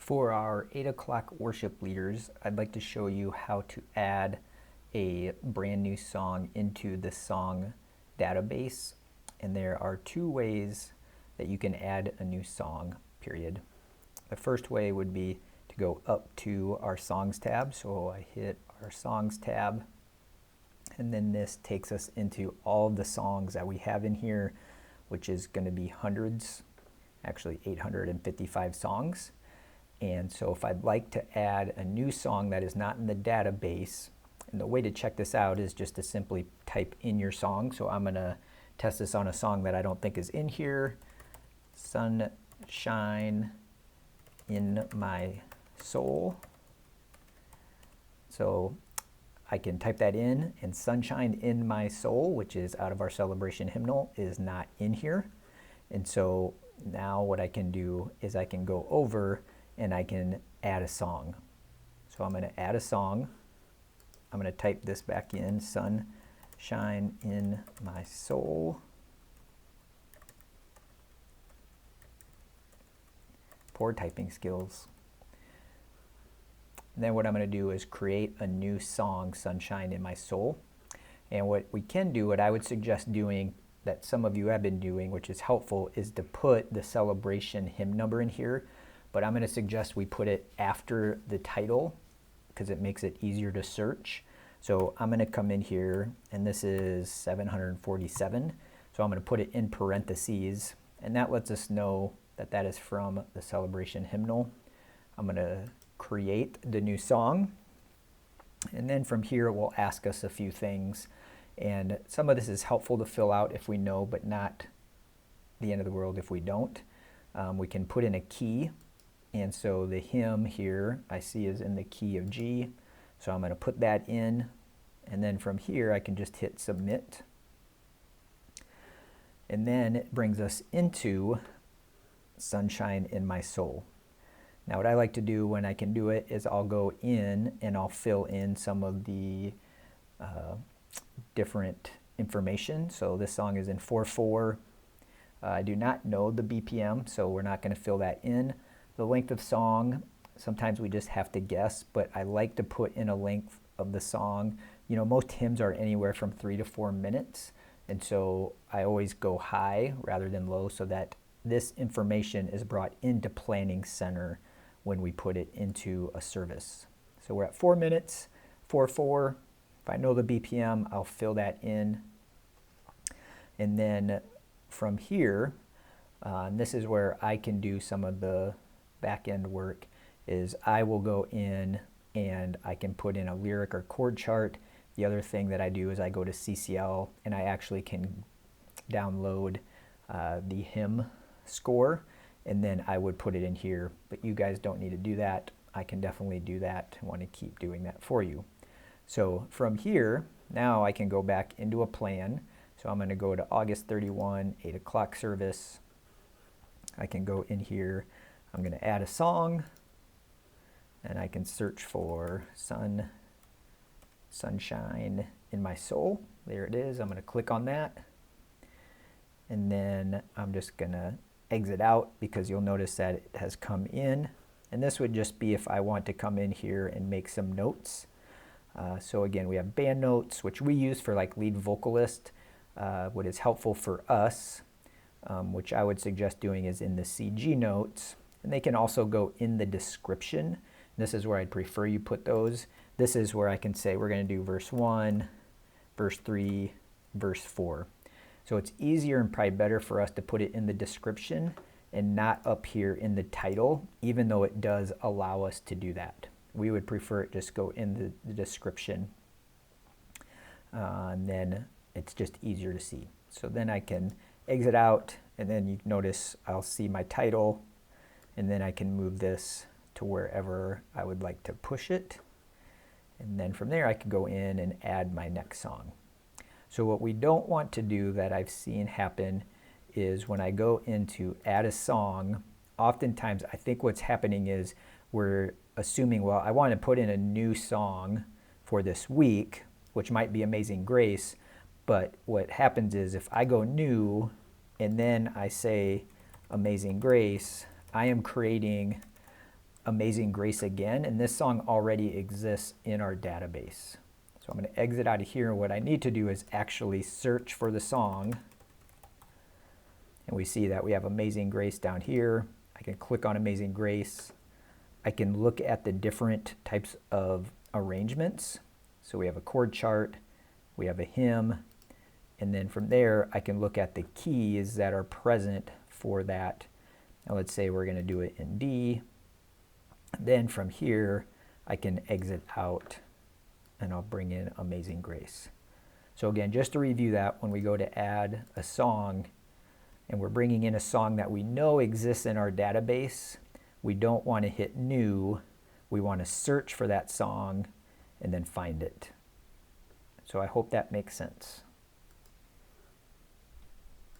For our 8 o'clock worship leaders, I'd like to show you how to add a brand new song into the song database. And there are two ways that you can add a new song, period. The first way would be to go up to our songs tab. So I hit our songs tab, and then this takes us into all of the songs that we have in here, which is going to be hundreds, actually 855 songs. And so if I'd like to add a new song that is not in the database, and the way to check this out is just to simply type in your song. So I'm going to test this on a song that I don't think is in here. Sunshine in My Soul. So I can type that in, and Sunshine in My Soul, which is out of our celebration hymnal, is not in here. And so now what I can do is I can go over and I can add a song. So I'm going to add a song. I'm going to type this back in, Sunshine in My Soul. Poor typing skills. And then what I'm going to do is create a new song, Sunshine in My Soul. And what we can do, what I would suggest doing, that some of you have been doing, which is helpful, is to put the celebration hymn number in here. But I'm going to suggest we put it after the title because it makes it easier to search. So I'm going to come in here, and this is 747. So I'm going to put it in parentheses, and that lets us know that that is from the celebration hymnal. I'm going to create the new song, and then from here it will ask us a few things. And some of this is helpful to fill out if we know, but not the end of the world if we don't. We can put in a key. And so the hymn here I see is in the key of G. So I'm going to put that in. And then from here I can just hit submit. And then it brings us into Sunshine in My Soul. Now what I like to do when I can do it is I'll go in and I'll fill in some of the different information. So this song is in 4/4. I do not know the BPM, so we're not going to fill that in. The length of song, sometimes we just have to guess, but I like to put in a length of the song. You know, most hymns are anywhere from 3 to 4 minutes, and so I always go high rather than low so that this information is brought into Planning Center when we put it into a service. So we're at 4 minutes, 4/4. If I know the BPM, I'll fill that in. And then from here, and this is where I can do some of the back-end work, is I will go in and I can put in a lyric or chord chart. The other thing that I do is I go to CCL and I actually can download the hymn score, and then I would put it in here. But you guys don't need to do that. I can definitely do that. I want to keep doing that for you. So from here, now I can go back into a plan. So I'm going to go to August 31, 8 o'clock service. I can go in here. I'm going to add a song, and I can search for Sunshine in My Soul. There it is. I'm going to click on that. And then I'm just going to exit out because you'll notice that it has come in. And this would just be if I want to come in here and make some notes. So again, we have band notes, which we use for like lead vocalist. What is helpful for us, which I would suggest doing, is in the CG notes. And they can also go in the description. This is where I'd prefer you put those. This is where I can say we're going to do verse 1, verse 3, verse 4. So it's easier and probably better for us to put it in the description and not up here in the title, even though it does allow us to do that. We would prefer it just go in the description, and then it's just easier to see. So then I can exit out, and then you notice I'll see my title, and then I can move this to wherever I would like to push it. And then from there I can go in and add my next song. So what we don't want to do, that I've seen happen, is when I go into add a song, oftentimes I think what's happening is we're assuming, well, I want to put in a new song for this week, which might be Amazing Grace. But what happens is if I go new and then I say Amazing Grace, I am creating Amazing Grace again, and this song already exists in our database. So I'm going to exit out of here, and what I need to do is actually search for the song. And we see that we have Amazing Grace down here. I can click on Amazing Grace. I can look at the different types of arrangements. So we have a chord chart, we have a hymn, and then from there I can look at the keys that are present for that. Now let's say we're going to do it in D. Then from here I can exit out and I'll bring in Amazing Grace. So again, just to review that, when we go to add a song and we're bringing in a song that we know exists in our database, we don't want to hit new. We want to search for that song and then find it. So I hope that makes sense.